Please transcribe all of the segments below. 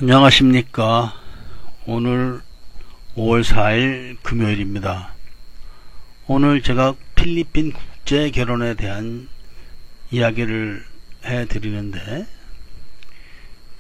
안녕하십니까. 오늘 5월 4일 금요일입니다. 오늘 제가 필리핀 국제 결혼에 대한 이야기를 해 드리는데,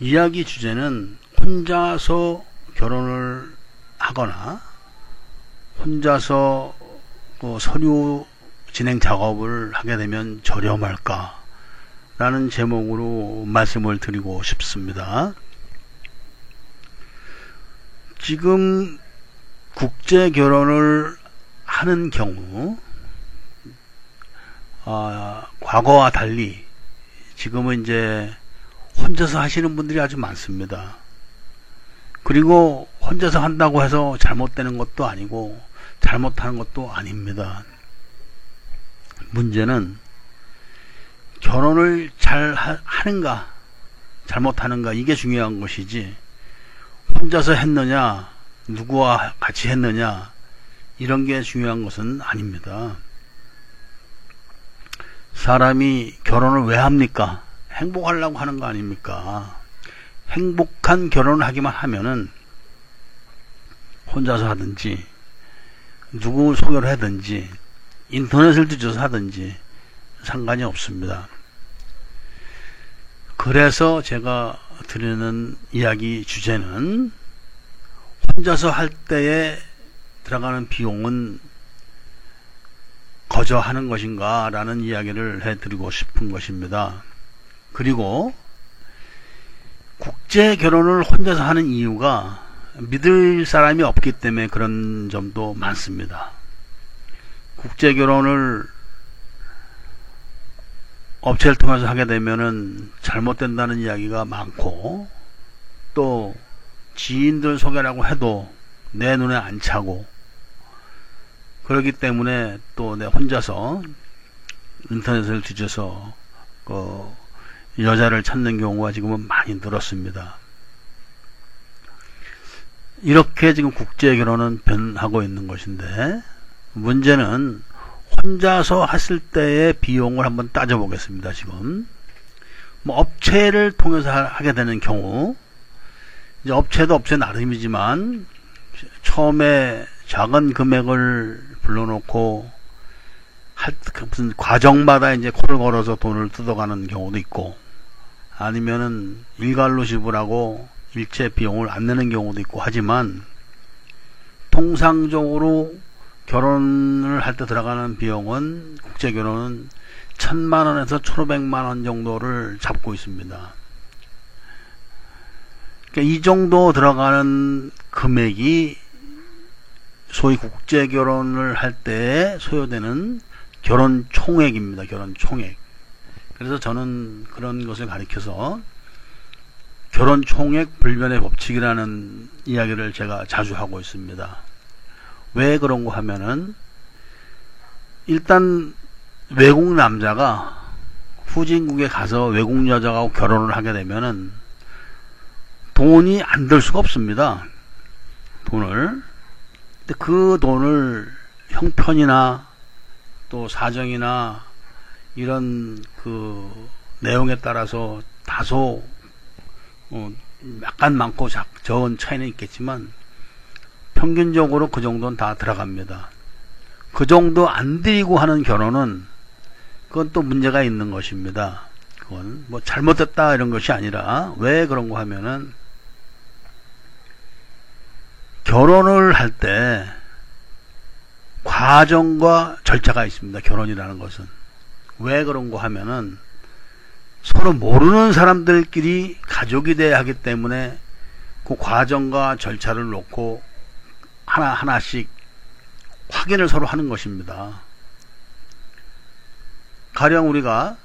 이야기 주제는 혼자서 결혼을 하거나 혼자서 서류 진행 작업을 하게 되면 저렴할까 라는 제목으로 말씀을 드리고 싶습니다. 지금 국제 결혼을 하는 경우, 과거와 달리 지금은 이제 혼자서 하시는 분들이 아주 많습니다. 그리고 혼자서 한다고 해서 잘못되는 것도 아니고 잘못하는 것도 아닙니다. 문제는 결혼을 잘 하는가 잘못하는가, 이게 중요한 것이지, 혼자서 했느냐 누구와 같이 했느냐 이런 게 중요한 것은 아닙니다. 사람이 결혼을 왜 합니까? 행복하려고 하는 거 아닙니까? 행복한 결혼을 하기만 하면은 혼자서 하든지 누구 소개를 하든지 인터넷을 뒤져서 하든지 상관이 없습니다. 그래서 제가 드리는 이야기 주제는, 혼자서 할 때에 들어가는 비용은 거저 하는 것인가 라는 이야기를 해드리고 싶은 것입니다. 그리고 국제 결혼을 혼자서 하는 이유가 믿을 사람이 없기 때문에 그런 점도 많습니다. 국제 결혼을 업체를 통해서 하게 되면은 잘못된다는 이야기가 많고, 또 지인들 소개라고 해도 내 눈에 안 차고, 그렇기 때문에 또 내 혼자서 인터넷을 뒤져서 여자를 찾는 경우가 지금은 많이 늘었습니다. 이렇게 지금 국제 결혼은 변하고 있는 것인데, 문제는 혼자서 했을 때의 비용을 한번 따져보겠습니다. 지금 업체를 통해서 하게 되는 경우, 이제 업체도 업체 나름이지만 처음에 작은 금액을 불러놓고 무슨 과정마다 이제 코를 걸어서 돈을 뜯어가는 경우도 있고, 아니면은 일괄로 지불하고 일체 비용을 안 내는 경우도 있고 하지만, 통상적으로 결혼을 할 때 들어가는 비용은, 국제 결혼은 1,000만원에서 1,500만원 정도를 잡고 있습니다. 그러니까 이 정도 들어가는 금액이 소위 국제 결혼을 할 때 소요되는 결혼 총액입니다. 결혼 총액. 그래서 저는 그런 것을 가리켜서 결혼 총액 불변의 법칙이라는 이야기를 제가 자주 하고 있습니다. 왜 그런 거 하면은, 일단 외국 남자가 후진국에 가서 외국 여자하고 결혼을 하게 되면은 돈이 안 들 수가 없습니다. 돈을. 근데 그 돈을 형편이나 또 사정이나 이런 그 내용에 따라서 다소 약간 많고 적은 차이는 있겠지만 평균적으로 그 정도는 다 들어갑니다. 그 정도 안 들이고 하는 결혼은, 그건 또 문제가 있는 것입니다. 그건 뭐 잘못됐다 이런 것이 아니라, 왜 그런 거 하면은, 결혼을 할 때 과정과 절차가 있습니다. 결혼이라는 것은. 왜 그런 거 하면은, 서로 모르는 사람들끼리 가족이 돼야 하기 때문에 그 과정과 절차를 놓고 하나하나씩 확인을 서로 하는 것입니다. 가령 우리가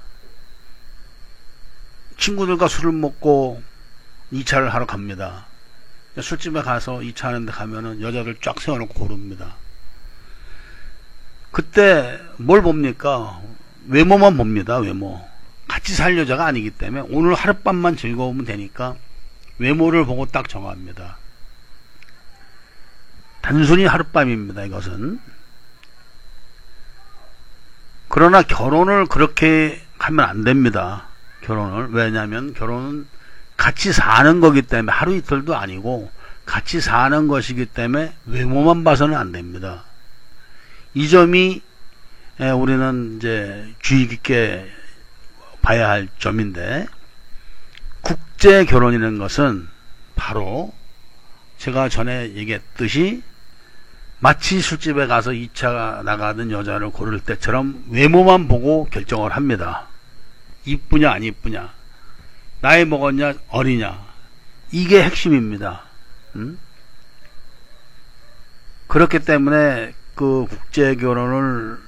친구들과 술을 먹고 2차를 하러 갑니다. 술집에 가서 2차 하는데 가면은 여자들 쫙 세워놓고 고릅니다. 그때 뭘 봅니까? 외모만 봅니다. 외모. 같이 살 여자가 아니기 때문에 오늘 하룻밤만 즐거우면 되니까 외모를 보고 딱 정합니다. 단순히 하룻밤입니다. 이것은. 그러나 결혼을 그렇게 하면 안 됩니다. 결혼을. 왜냐하면 결혼은 같이 사는 거기 때문에 하루 이틀도 아니고 같이 사는 것이기 때문에 외모만 봐서는 안 됩니다. 이 점이 우리는 이제 주의 깊게 봐야 할 점인데, 국제 결혼이라는 것은 바로 제가 전에 얘기했듯이 마치 술집에 가서 2차 나가던 여자를 고를 때처럼 외모만 보고 결정을 합니다. 이쁘냐 안 이쁘냐, 나이 먹었냐 어리냐, 이게 핵심입니다. 그렇기 때문에 그 국제 결혼을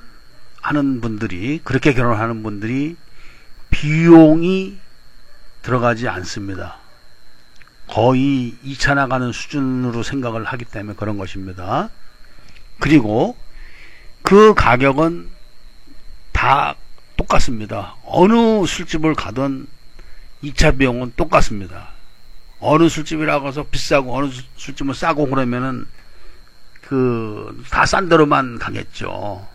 하는 분들이, 그렇게 결혼하는 분들이 비용이 들어가지 않습니다. 거의 2차 나가는 수준으로 생각을 하기 때문에 그런 것입니다. 그리고 그 가격은 다 똑같습니다. 어느 술집을 가든 2차 비용은 똑같습니다. 어느 술집이라고 해서 비싸고 어느 술집은 싸고 그러면은 다 싼 데로만 가겠죠.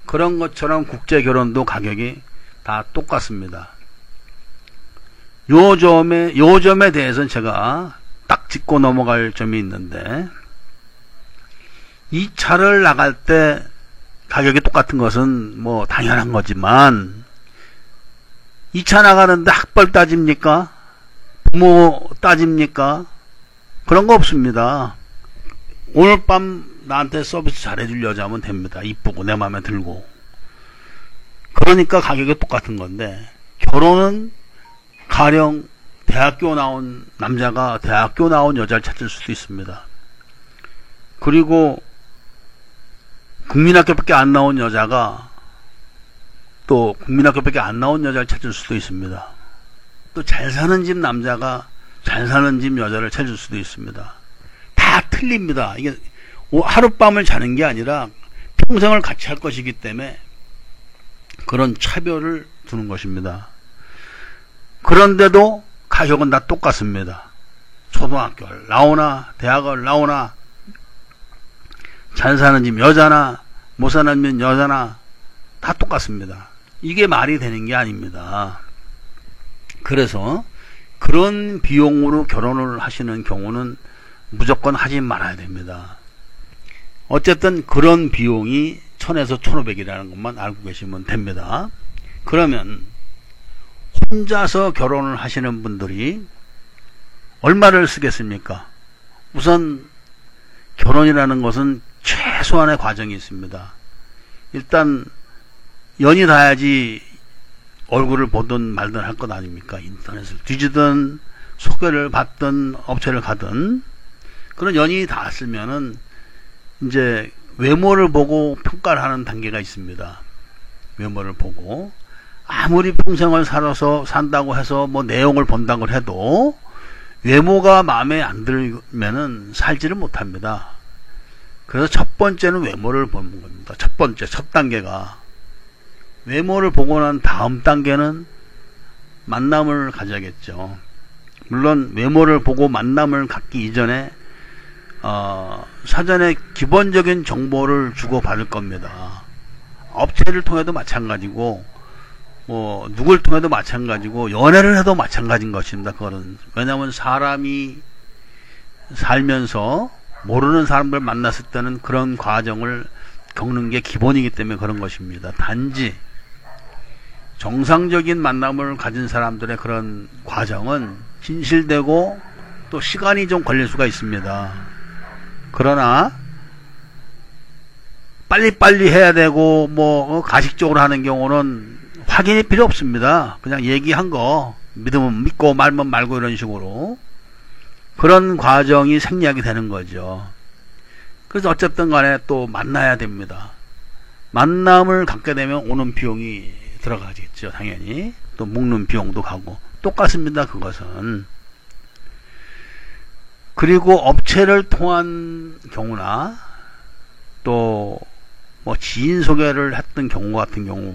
그런 것처럼 국제 결혼도 가격이 다 똑같습니다. 요 점에 대해서는 제가 딱 짚고 넘어갈 점이 있는데, 2차를 나갈 때 가격이 똑같은 것은 뭐 당연한 거지만, 2차 나가는데 학벌 따집니까? 부모 따집니까? 그런 거 없습니다. 오늘 밤 나한테 서비스 잘해줄 여자면 됩니다. 이쁘고 내 마음에 들고. 그러니까 가격이 똑같은 건데, 결혼은 가령 대학교 나온 남자가 대학교 나온 여자를 찾을 수도 있습니다. 그리고 국민학교밖에 안 나온 여자가 또 국민학교밖에 안 나온 여자를 찾을 수도 있습니다. 또 잘 사는 집 남자가 잘 사는 집 여자를 찾을 수도 있습니다. 다 틀립니다. 이게 하룻밤을 자는 게 아니라 평생을 같이 할 것이기 때문에 그런 차별을 두는 것입니다. 그런데도 가격은 다 똑같습니다. 초등학교를 나오나 대학을 나오나 잘 사는 집 여자나 못 사는 집 여자나 다 똑같습니다. 이게 말이 되는 게 아닙니다. 그래서 그런 비용으로 결혼을 하시는 경우는 무조건 하지 말아야 됩니다. 어쨌든 그런 비용이 1000에서 1500이라는 것만 알고 계시면 됩니다. 그러면 혼자서 결혼을 하시는 분들이 얼마를 쓰겠습니까? 우선 결혼이라는 것은 최소한의 과정이 있습니다. 일단 연이 닿아야지 얼굴을 보든 말든 할 것 아닙니까? 인터넷을 뒤지든 소개를 받든 업체를 가든 그런 연이 닿았으면은 이제 외모를 보고 평가를 하는 단계가 있습니다. 외모를 보고 아무리 평생을 살아서 산다고 해서 뭐 내용을 본다고 해도 외모가 마음에 안 들면은 살지를 못합니다. 그래서 첫 번째는 외모를 보는 겁니다. 첫 단계가 외모를 보고 난 다음 단계는 만남을 가져야겠죠. 물론 외모를 보고 만남을 갖기 이전에 사전에 기본적인 정보를 주고 받을 겁니다. 업체를 통해도 마찬가지고 뭐 누굴 통해도 마찬가지고 연애를 해도 마찬가지인 것입니다. 그거는 왜냐하면 사람이 살면서 모르는 사람들 만났을 때는 그런 과정을 겪는 게 기본이기 때문에 그런 것입니다. 단지 정상적인 만남을 가진 사람들의 그런 과정은 진실되고 또 시간이 좀 걸릴 수가 있습니다. 그러나 빨리빨리 해야 되고 뭐 가식적으로 하는 경우는 확인이 필요 없습니다. 그냥 얘기한 거 믿으면 믿고 말면 말고 이런 식으로 그런 과정이 생략이 되는 거죠. 그래서 어쨌든 간에 또 만나야 됩니다. 만남을 갖게 되면 오는 비용이 들어가겠죠. 당연히 또 묵는 비용도 가고 똑같습니다. 그것은. 그리고 업체를 통한 경우나 또 뭐 지인 소개를 했던 경우 같은 경우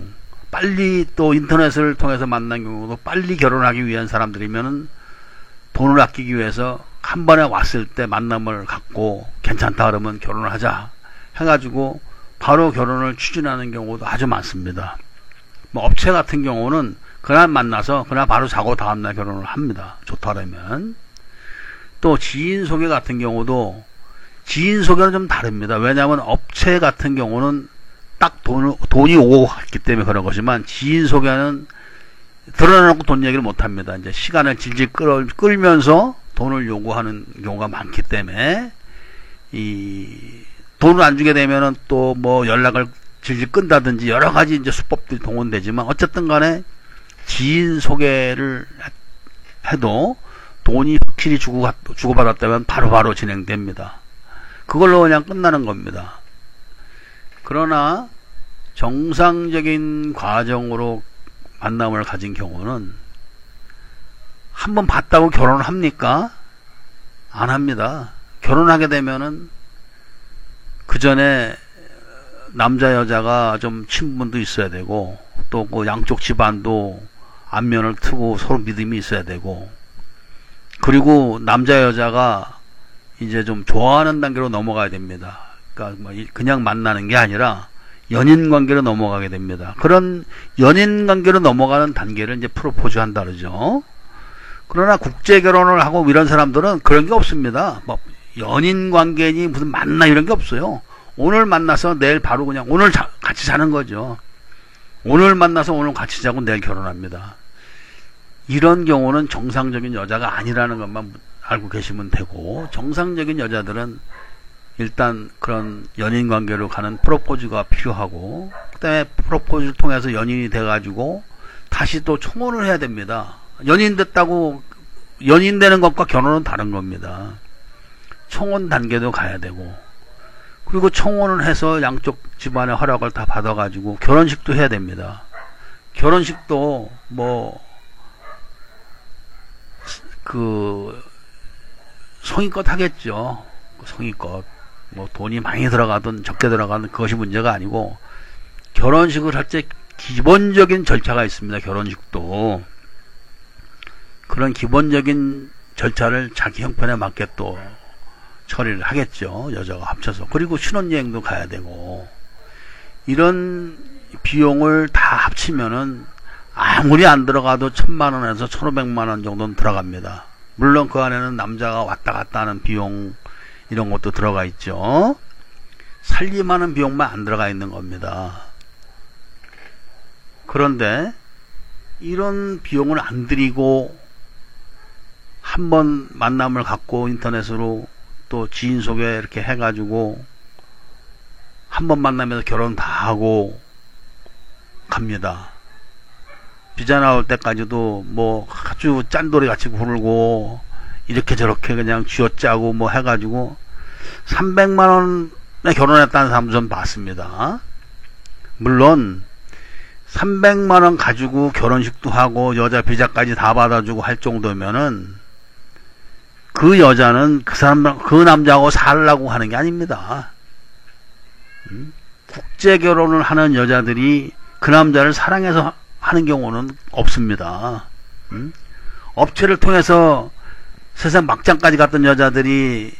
빨리 또 인터넷을 통해서 만난 경우도 빨리 결혼하기 위한 사람들이면은 돈을 아끼기 위해서 한 번에 왔을 때 만남을 갖고 괜찮다 그러면 결혼을 하자 해가지고 바로 결혼을 추진하는 경우도 아주 많습니다. 뭐 업체 같은 경우는 그날 만나서 그날 바로 자고 다음날 결혼을 합니다. 좋다라면. 또 지인 소개 같은 경우도 지인 소개는 좀 다릅니다. 왜냐하면 업체 같은 경우는 딱 돈이 오고 갔기 때문에 그런 것이지만 지인 소개는 드러내놓고 돈 얘기를 못 합니다. 이제 시간을 질질 끌면서 돈을 요구하는 경우가 많기 때문에 돈을 안 주게 되면은 또 뭐 연락을 질질 끈다든지 여러 가지 이제 수법들이 동원되지만 어쨌든 간에 지인 소개를 해도 돈이 확실히 주고받았다면 바로바로 진행됩니다. 그걸로 그냥 끝나는 겁니다. 그러나 정상적인 과정으로 만남을 가진 경우는 한번 봤다고 결혼을 합니까? 안 합니다. 결혼하게 되면은 그 전에 남자 여자가 좀 친분도 있어야 되고 또 그 양쪽 집안도 안면을 트고 서로 믿음이 있어야 되고 그리고 남자 여자가 이제 좀 좋아하는 단계로 넘어가야 됩니다. 그러니까 뭐 그냥 만나는 게 아니라 연인 관계로 넘어가게 됩니다. 그런 연인 관계로 넘어가는 단계를 이제 프로포즈 한다 그러죠. 그러나 국제 결혼을 하고 이런 사람들은 그런 게 없습니다. 뭐 연인 관계니 무슨 만나 이런 게 없어요. 오늘 만나서 내일 바로 그냥 오늘 같이 자는 거죠. 오늘 만나서 오늘 같이 자고 내일 결혼합니다. 이런 경우는 정상적인 여자가 아니라는 것만 알고 계시면 되고, 정상적인 여자들은 일단 그런 연인 관계로 가는 프로포즈가 필요하고, 그 다음에 프로포즈를 통해서 연인이 돼가지고 다시 또 청혼을 해야 됩니다. 연인 됐다고 연인 되는 것과 결혼은 다른 겁니다. 청혼 단계도 가야 되고, 그리고 청혼을 해서 양쪽 집안의 허락을 다 받아가지고 결혼식도 해야 됩니다. 결혼식도 성의껏 하겠죠. 성의껏. 돈이 많이 들어가든 적게 들어가든 그것이 문제가 아니고, 결혼식을 할 때 기본적인 절차가 있습니다. 결혼식도. 그런 기본적인 절차를 자기 형편에 맞게 또 처리를 하겠죠. 여자가 합쳐서. 그리고 신혼여행도 가야 되고, 이런 비용을 다 합치면은 아무리 안 들어가도 1000만원에서 1500만원 정도는 들어갑니다. 물론 그 안에는 남자가 왔다 갔다 하는 비용 이런 것도 들어가 있죠. 살림하는 비용만 안 들어가 있는 겁니다. 그런데 이런 비용을 안 들이고 한번 만남을 갖고 인터넷으로 또 지인 소개 이렇게 해가지고 한번 만나면서 결혼 다 하고 갑니다. 비자 나올 때까지도 아주 짠돌이 같이 굴고 이렇게 저렇게 그냥 쥐어짜고 해가지고 300만원에 결혼했다는 사람도 좀 봤습니다. 물론 300만원 가지고 결혼식도 하고 여자 비자까지 다 받아주고 할 정도면은 그 여자는 그 남자하고 살라고 하는 게 아닙니다. 국제 결혼을 하는 여자들이 그 남자를 사랑해서 하는 경우는 없습니다. 업체를 통해서 세상 막장까지 갔던 여자들이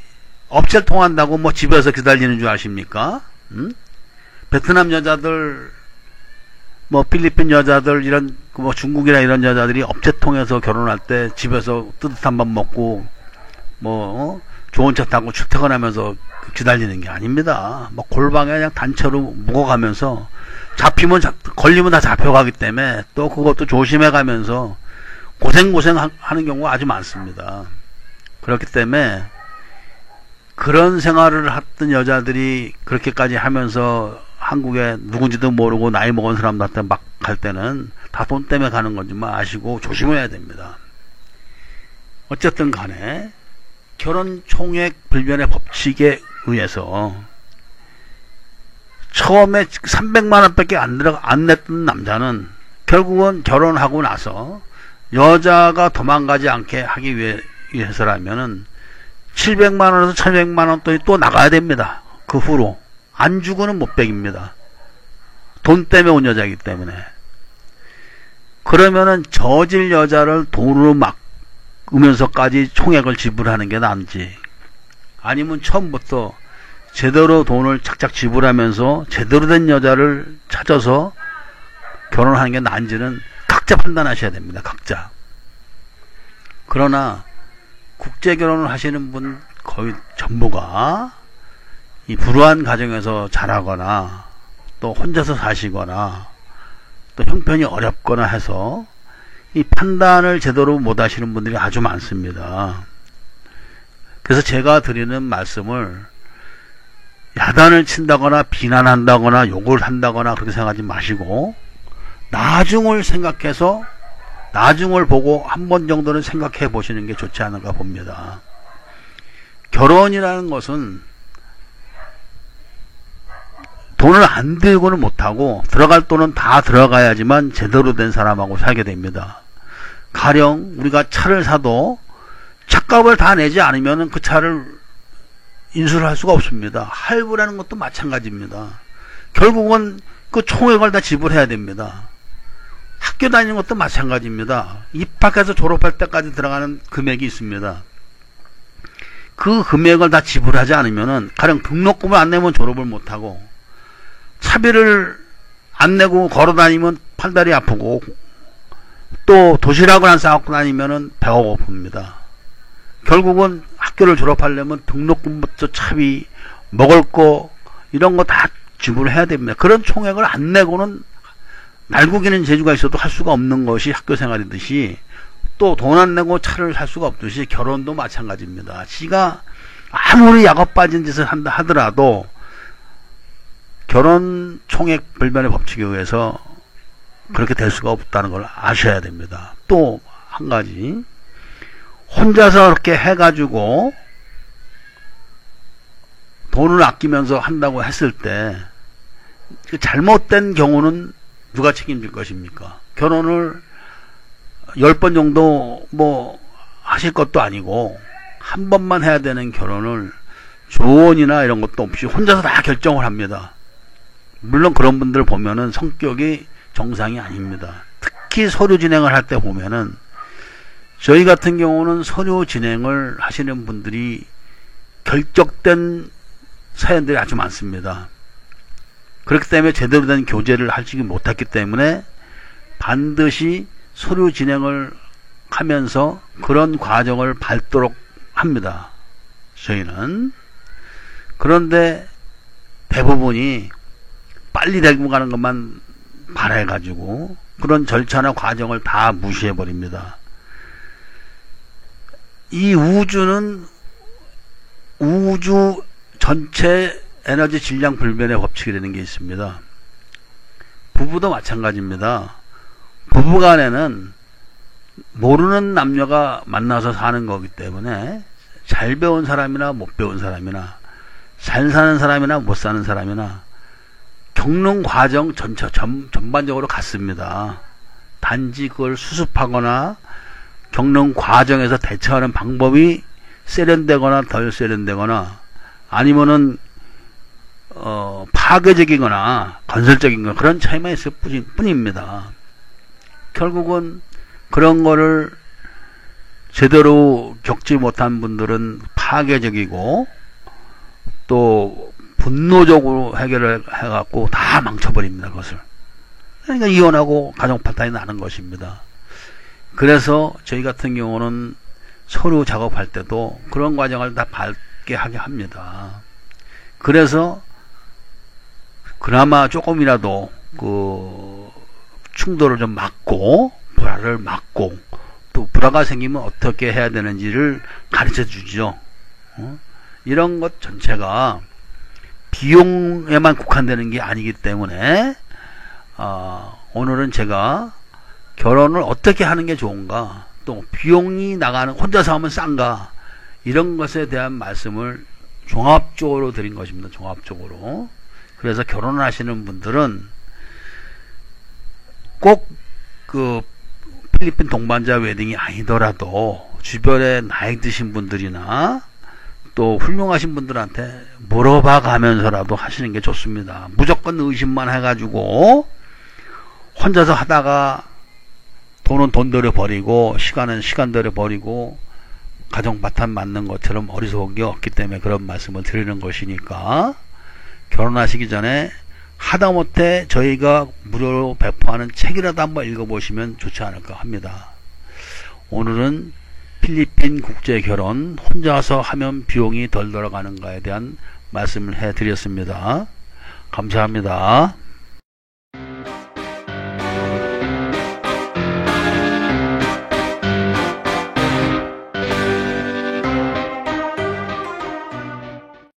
업체를 통한다고 집에서 기다리는 줄 아십니까? 베트남 여자들, 필리핀 여자들, 이런 중국이나 이런 여자들이 업체 통해서 결혼할 때 집에서 뜨뜻한 밥 먹고 좋은 차 타고 출퇴근하면서 기다리는 게 아닙니다. 골방에 그냥 단체로 묵어가면서 걸리면 다 잡혀가기 때문에 또 그것도 조심해 가면서 고생 하는 경우가 아주 많습니다. 그렇기 때문에 그런 생활을 했던 여자들이 그렇게까지 하면서 한국에 누군지도 모르고 나이 먹은 사람들한테 막 갈 때는 다 돈 때문에 가는 건지만 아시고 조심해야 됩니다. 어쨌든 간에 결혼총액 불변의 법칙에 의해서 처음에 300만원 밖에 안 냈던 남자는 결국은 결혼하고 나서 여자가 도망가지 않게 하기 위해서라면은 700만원에서 1200만원 돈이 또 나가야 됩니다. 그 후로. 안 주고는 못 베깁니다. 돈 때문에 온 여자이기 때문에. 그러면은 저질 여자를 돈으로 막으면서까지 총액을 지불하는 게 나은지, 아니면 처음부터 제대로 돈을 착착 지불하면서 제대로 된 여자를 찾아서 결혼하는 게 나은지는 각자 판단하셔야 됩니다. 각자. 그러나 국제 결혼을 하시는 분 거의 전부가 이 불우한 가정에서 자라거나 또 혼자서 사시거나 또 형편이 어렵거나 해서 이 판단을 제대로 못 하시는 분들이 아주 많습니다. 그래서 제가 드리는 말씀을 야단을 친다거나 비난한다거나 욕을 한다거나 그렇게 생각하지 마시고 나중을 생각해서 나중을 보고 한 번 정도는 생각해 보시는 게 좋지 않을까 봅니다. 결혼이라는 것은 돈을 안 들고는 못하고 들어갈 돈은 다 들어가야지만 제대로 된 사람하고 살게 됩니다. 가령 우리가 차를 사도 차값을 다 내지 않으면 그 차를 인수를 할 수가 없습니다. 할부라는 것도 마찬가지입니다. 결국은 그 총액을 다 지불해야 됩니다. 학교 다니는 것도 마찬가지입니다. 입학해서 졸업할 때까지 들어가는 금액이 있습니다. 그 금액을 다 지불하지 않으면은 가령 등록금을 안 내면 졸업을 못하고 차비를 안 내고 걸어 다니면 팔다리 아프고 또 도시락을 안 싸갖고 다니면은 배가 고픕니다. 결국은 학교를 졸업하려면 등록금부터 차비, 먹을 거 이런 거 다 지불해야 됩니다. 그런 총액을 안 내고는 날고기는 재주가 있어도 할 수가 없는 것이 학교 생활이듯이 또 돈 안 내고 차를 살 수가 없듯이 결혼도 마찬가지입니다. 지가 아무리 약업 빠진 짓을 한다 하더라도 결혼 총액 불변의 법칙에 의해서 그렇게 될 수가 없다는 걸 아셔야 됩니다. 또 한 가지 혼자서 이렇게 해가지고 돈을 아끼면서 한다고 했을 때 잘못된 경우는 누가 책임질 것입니까? 결혼을 10번 정도 뭐 하실 것도 아니고 한 번만 해야 되는 결혼을 조언이나 이런 것도 없이 혼자서 다 결정을 합니다. 물론 그런 분들 보면은 성격이 정상이 아닙니다. 특히 서류 진행을 할 때 보면은 저희 같은 경우는 서류 진행을 하시는 분들이 결적된 사연들이 아주 많습니다. 그렇기 때문에 제대로 된 교제를 하지 못했기 때문에 반드시 서류 진행을 하면서 그런 과정을 밟도록 합니다. 저희는. 그런데 대부분이 빨리 데리고 가는 것만 바라해가지고 그런 절차나 과정을 다 무시해버립니다. 이 우주는 우주 전체 에너지 질량 불변의 법칙이라는 게 있습니다. 부부도 마찬가지입니다. 부부간에는 모르는 남녀가 만나서 사는 거기 때문에 잘 배운 사람이나 못 배운 사람이나 잘 사는 사람이나 못 사는 사람이나 겪는 과정 전반적으로 같습니다. 단지 그걸 수습하거나 겪는 과정에서 대처하는 방법이 세련되거나 덜 세련되거나 아니면은 파괴적이거나 건설적인 거 그런 차이만 있을 뿐입니다. 결국은 그런 거를 제대로 겪지 못한 분들은 파괴적이고 또 분노적으로 해결을 해갖고 다 망쳐버립니다. 그것을. 그러니까 이혼하고 가정 파탄이 나는 것입니다. 그래서 저희 같은 경우는 서류 작업할 때도 그런 과정을 다 밟게 하게 합니다. 그래서 그나마 조금이라도 그 충돌을 좀 막고 불화를 막고 또 불화가 생기면 어떻게 해야 되는지를 가르쳐 주죠. 이런 것 전체가 비용에만 국한되는 게 아니기 때문에 오늘은 제가 결혼을 어떻게 하는 게 좋은가 또 비용이 나가는 혼자서 하면 싼가 이런 것에 대한 말씀을 종합적으로 드린 것입니다. 종합적으로. 그래서 결혼을 하시는 분들은 꼭 그 필리핀 동반자 웨딩이 아니더라도 주변에 나이 드신 분들이나 또 훌륭하신 분들한테 물어봐 가면서라도 하시는 게 좋습니다. 무조건 의심만 해가지고 혼자서 하다가 돈은 돈대로 버리고 시간은 시간대로 버리고 가정 바탕 맞는 것처럼 어리석은 게 없기 때문에 그런 말씀을 드리는 것이니까 결혼하시기 전에 하다못해 저희가 무료로 배포하는 책이라도 한번 읽어보시면 좋지 않을까 합니다. 오늘은 필리핀 국제결혼 혼자서 하면 비용이 덜 들어가는가에 대한 말씀을 해드렸습니다. 감사합니다.